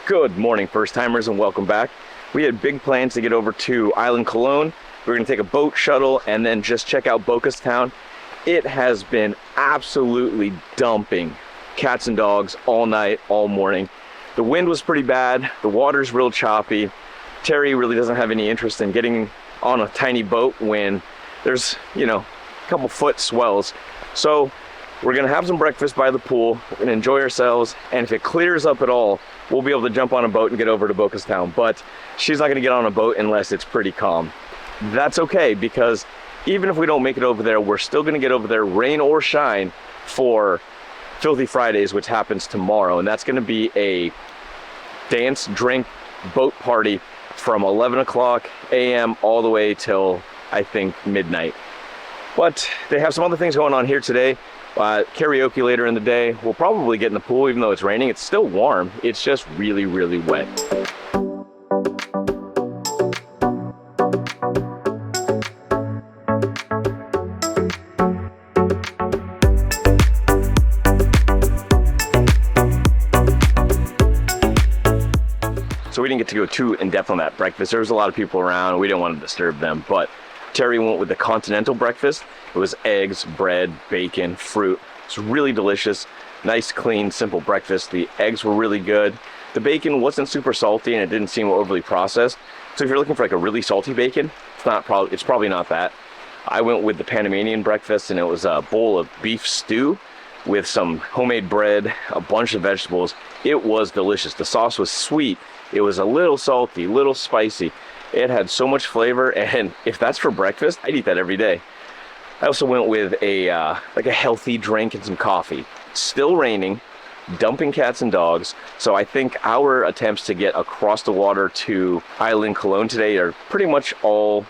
Good morning, first timers, and welcome back. We had big plans to get over to Island Cologne. We're going to take a boat shuttle and then just check out Bocas Town. It has been absolutely dumping cats and dogs all night, all morning. The wind was pretty bad. The water's real choppy. Terry really doesn't have any interest in getting on a tiny boat when there's, a couple foot swells. So we're gonna have some breakfast by the pool. We're gonna enjoy ourselves. And if it clears up at all, we'll be able to jump on a boat and get over to Bocas Town. But she's not gonna get on a boat unless it's pretty calm. That's okay, because even if we don't make it over there, we're still gonna get over there, rain or shine, for Filthy Fridays, which happens tomorrow. And that's gonna be a dance, drink, boat party from 11 o'clock a.m. all the way till, I think, midnight. But they have some other things going on here today. Karaoke later in the day. We'll probably get in the pool even though it's raining. It's still warm. It's just really, really wet. So we didn't get to go too in-depth on that breakfast. There was a lot of people around. We didn't want to disturb them, but Terry went with the continental breakfast. It was eggs, bread, bacon, fruit. It's really delicious. Nice, clean, simple breakfast. The eggs were really good. The bacon wasn't super salty and it didn't seem overly processed. So if you're looking for like a really salty bacon, it's probably not that. I went with the Panamanian breakfast, and it was a bowl of beef stew with some homemade bread, a bunch of vegetables. It was delicious. The sauce was sweet. It was a little salty, a little spicy. It had so much flavor, and if that's for breakfast, I'd eat that every day. I also went with a healthy drink and some coffee. It's still raining, dumping cats and dogs, so I think our attempts to get across the water to Island Cologne today are pretty much all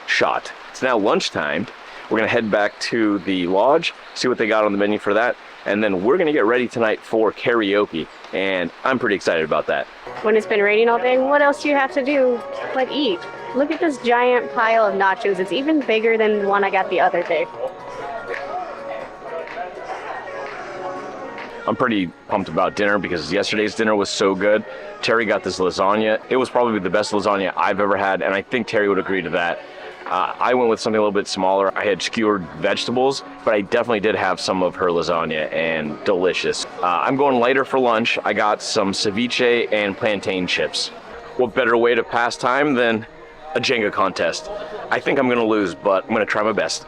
shot. It's now lunchtime. We're gonna head back to the lodge, see what they got on the menu for that, and then we're gonna get ready tonight for karaoke, and I'm pretty excited about that. When it's been raining all day, what else do you have to do but eat? Look at this giant pile of nachos. It's even bigger than the one I got the other day. I'm pretty pumped about dinner because yesterday's dinner was so good. Terry got this lasagna. It was probably the best lasagna I've ever had, and I think Terry would agree to that. I went with something a little bit smaller. I had skewered vegetables, but I definitely did have some of her lasagna, and delicious. I'm going lighter for lunch. I got some ceviche and plantain chips. What better way to pass time than a Jenga contest? I think I'm gonna lose, but I'm gonna try my best.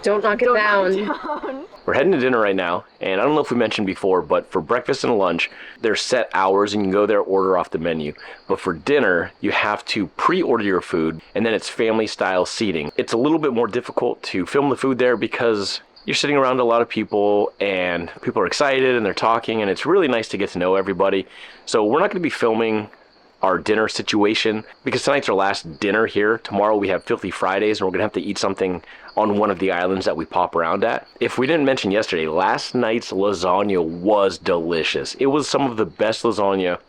Don't knock it down. We're heading to dinner right now, and I don't know if we mentioned before, but for breakfast and lunch, there's set hours and you can go there, order off the menu. But for dinner, you have to pre-order your food, and then it's family-style seating. It's a little bit more difficult to film the food there because you're sitting around a lot of people, and people are excited and they're talking, and it's really nice to get to know everybody. So we're not going to be filming our dinner situation because tonight's our last dinner here. Tomorrow we have Filthy Fridays, and we're gonna have to eat something on one of the islands that we pop around at. If we didn't mention yesterday, last night's lasagna was delicious. It was some of the best lasagna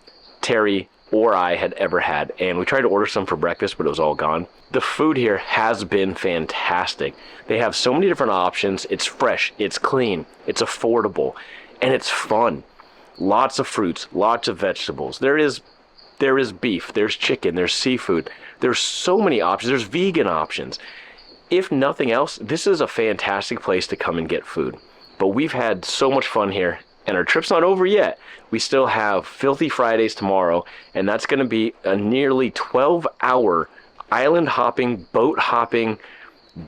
Terry or I had ever had, and we tried to order some for breakfast, but it was all gone. The food here has been fantastic. They have so many different options. It's fresh, it's clean, it's affordable, and it's fun. Lots of fruits, lots of vegetables. There is beef, there's chicken, there's seafood. There's so many options. There's vegan options. If nothing else, this is a fantastic place to come and get food. But we've had so much fun here, and our trip's not over yet. We still have Filthy Fridays tomorrow, and that's going to be a nearly 12-hour island hopping, boat hopping,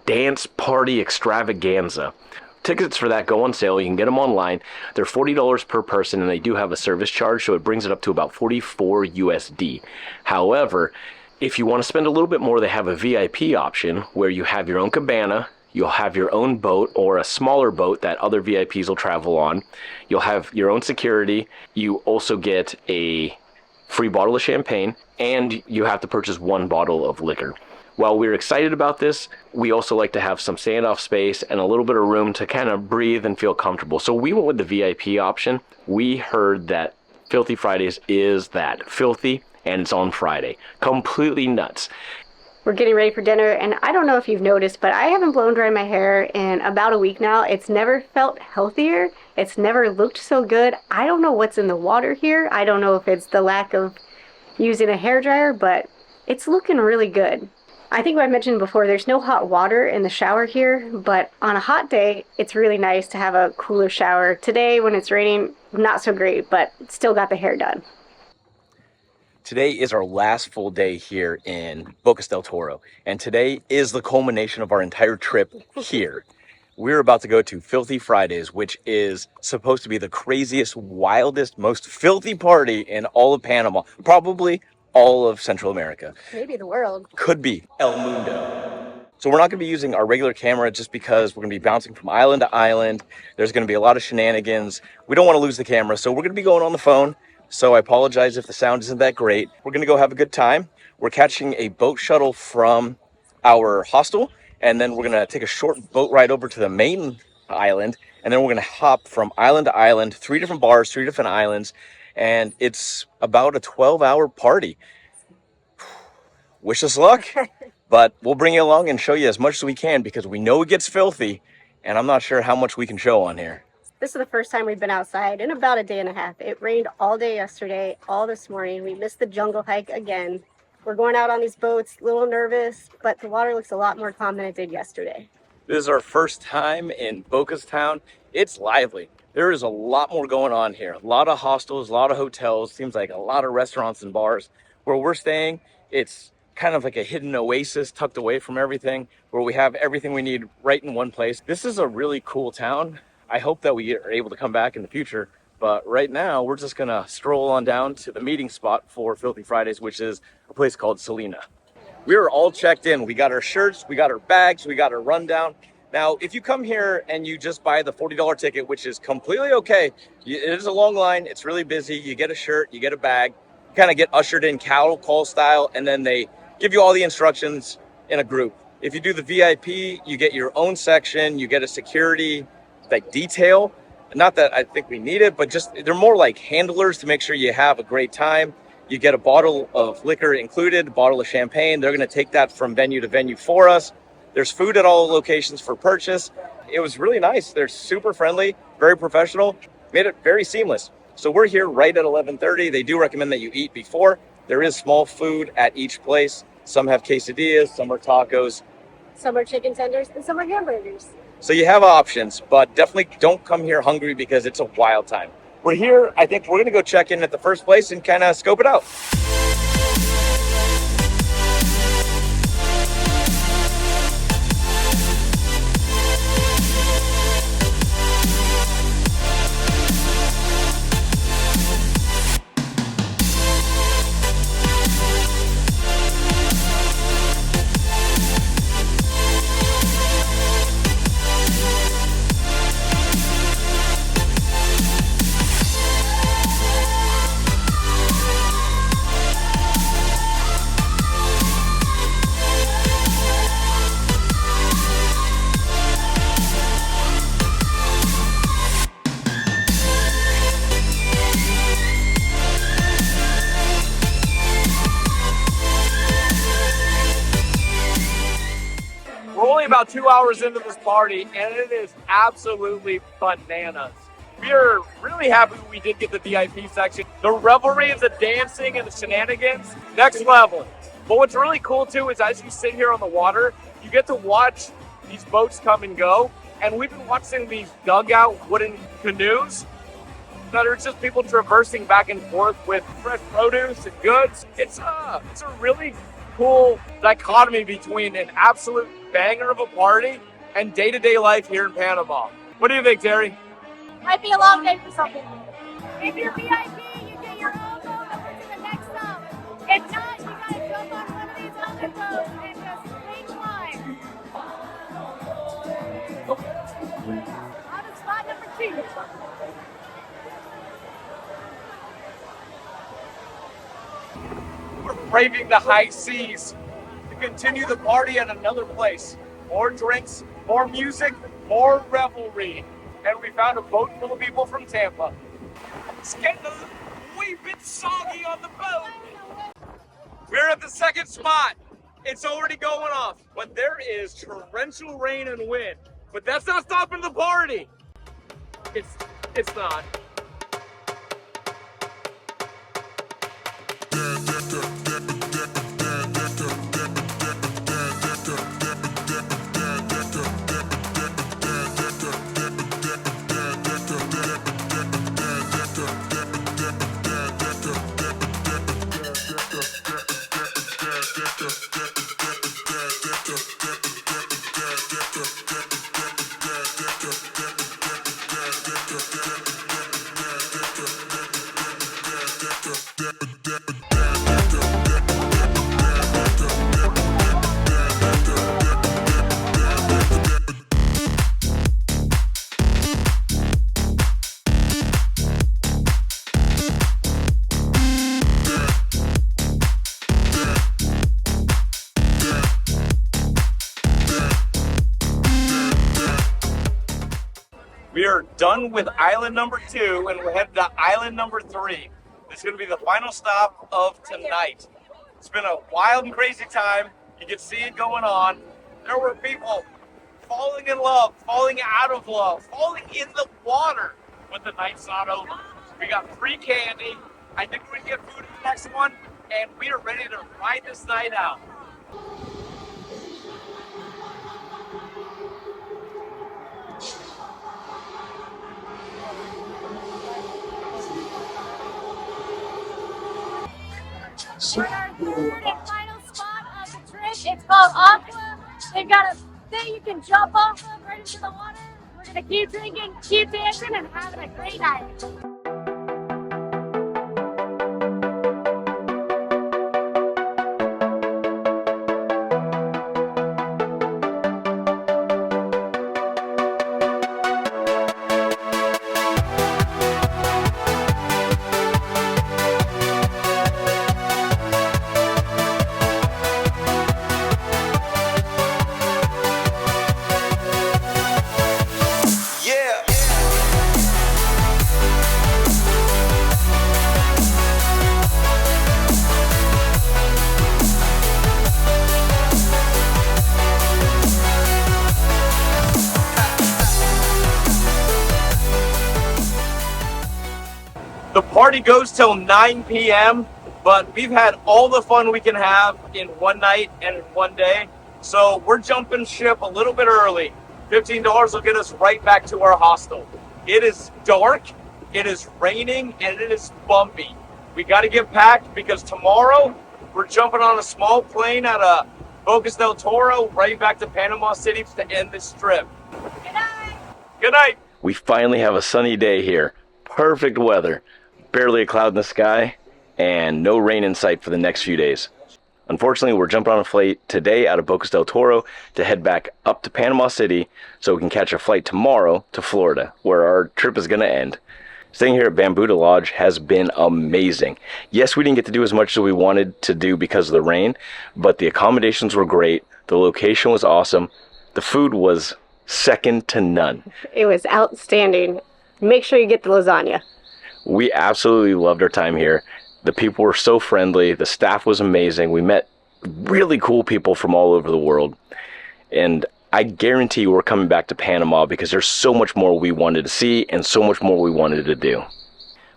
dance party extravaganza. Tickets for that go on sale. You can get them online. They're $40 per person, and they do have a service charge, so it brings it up to about 44 USD. However, if you want to spend a little bit more, they have a VIP option where you have your own cabana, you'll have your own boat or a smaller boat that other VIPs will travel on. You'll have your own security. You also get a free bottle of champagne, and you have to purchase one bottle of liquor. While we're excited about this, we also like to have some standoff space and a little bit of room to kind of breathe and feel comfortable. So we went with the VIP option. We heard that Filthy Fridays is that. Filthy, and it's on Friday. Completely nuts. We're getting ready for dinner, and I don't know if you've noticed, but I haven't blown dry my hair in about a week now. It's never felt healthier, It's never looked so good. I don't know what's in the water here. I don't know if it's the lack of using a hairdryer, but it's looking really good. I think I mentioned before, there's no hot water in the shower here, but on a hot day, it's really nice to have a cooler shower. Today, when it's raining, not so great, but still got the hair done. Today is our last full day here in Bocas Del Toro, and today is the culmination of our entire trip here. We're about to go to Filthy Fridays, which is supposed to be the craziest, wildest, most filthy party in all of Panama, probably all of Central America. Maybe the world. Could be El Mundo. So we're not going to be using our regular camera just because we're going to be bouncing from island to island. There's going to be a lot of shenanigans. We don't want to lose the camera, so we're going to be going on the phone. So I apologize if the sound isn't that great. We're going to go have a good time. We're catching a boat shuttle from our hostel, and then we're going to take a short boat ride over to the main island, and then we're going to hop from island to island, 3 different bars, 3 different islands, and it's about a 12-hour party. Wish us luck, but we'll bring you along and show you as much as we can because we know it gets filthy, and I'm not sure how much we can show on here. This is the first time we've been outside in about a day and a half. It rained all day yesterday, all this morning. We missed the jungle hike again. We're going out on these boats, a little nervous, but the water looks a lot more calm than it did yesterday. This is our first time in Bocas Town. It's lively. There is a lot more going on here. A lot of hostels, a lot of hotels, seems like a lot of restaurants and bars. Where we're staying, it's kind of like a hidden oasis tucked away from everything, where we have everything we need right in one place. This is a really cool town. I hope that we are able to come back in the future, but right now we're just gonna stroll on down to the meeting spot for Filthy Fridays, which is a place called Selena. We are all checked in. We got our shirts, we got our bags, we got our rundown. Now, if you come here and you just buy the $40 ticket, which is completely okay, it is a long line, it's really busy, you get a shirt, you get a bag, you kind of get ushered in cattle call style, and then they give you all the instructions in a group. If you do the VIP, you get your own section, you get a security like detail. Not that I think we need it, but just they're more like handlers to make sure you have a great time. You get a bottle of liquor included, a bottle of champagne. They're going to take that from venue to venue for us. There's food at all locations for purchase. It was really nice. They're super friendly, very professional, made it very seamless. So we're here right at 11:30. They do recommend that you eat before. There is small food at each place. Some have quesadillas, some are tacos. Some are chicken tenders and some are hamburgers. So you have options, but definitely don't come here hungry because it's a wild time. We're here, I think we're gonna go check in at the first place and kind of scope it out. About 2 hours into this party, and it is absolutely bananas. We are really happy we did get the VIP section. The revelry, the dancing, and the shenanigans, next level. But what's really cool too is as you sit here on the water, you get to watch these boats come and go. And we've been watching these dugout wooden canoes that are just people traversing back and forth with fresh produce and goods. It's a really cool dichotomy between an absolute banger of a party and day-to-day life here in Panama. What do you think, Terry? Might be a long day for some people. If you're VIP, you get your own boat over to the next stop. If not, you gotta jump on one of these other boats and just swing line. On to spot number 2. We're braving the high seas to continue the party at another place. More drinks, more music, more revelry. And we found a boat full of people from Tampa. It's getting a wee bit soggy on the boat. We're at the second spot. It's already going off, but there is torrential rain and wind. But that's not stopping the party. It's It's not. We are done with island number 2 and we're headed to island number 3. This is going to be the final stop of tonight. It's been a wild and crazy time. You can see it going on. There were people falling in love, falling out of love, falling in the water with the night's not over. We got free candy. I think we're going to get food in the next one, and we are ready to ride this night out. We're at our third and final spot of the trip. It's called Aqua. They've got a thing you can jump off of right into the water. We're gonna keep drinking, keep dancing, and having a great night. The party goes till 9 p.m., but we've had all the fun we can have in one night and in one day. So we're jumping ship a little bit early. $15 will get us right back to our hostel. It is dark, it is raining, and it is bumpy. We got to get packed because tomorrow we're jumping on a small plane out of Bocas Del Toro right back to Panama City to end this trip. Good night. Good night. We finally have a sunny day here. Perfect weather. Barely a cloud in the sky, and no rain in sight for the next few days. Unfortunately, we're jumping on a flight today out of Bocas Del Toro to head back up to Panama City so we can catch a flight tomorrow to Florida, where our trip is going to end. Staying here at Bambuda Lodge has been amazing. Yes, we didn't get to do as much as we wanted to do because of the rain, but the accommodations were great, the location was awesome, the food was second to none. It was outstanding. Make sure you get the lasagna. We absolutely loved our time here. The people were so friendly. The staff was amazing. We met really cool people from all over the world. And I guarantee we're coming back to Panama because there's so much more we wanted to see and so much more we wanted to do.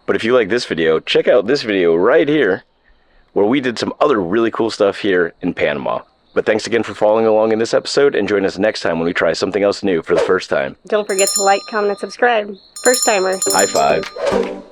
But if you like this video, check out this video right here where we did some other really cool stuff here in Panama. But thanks again for following along in this episode, and join us next time when we try something else new for the first time. Don't forget to like, comment, and subscribe. First timers. High five.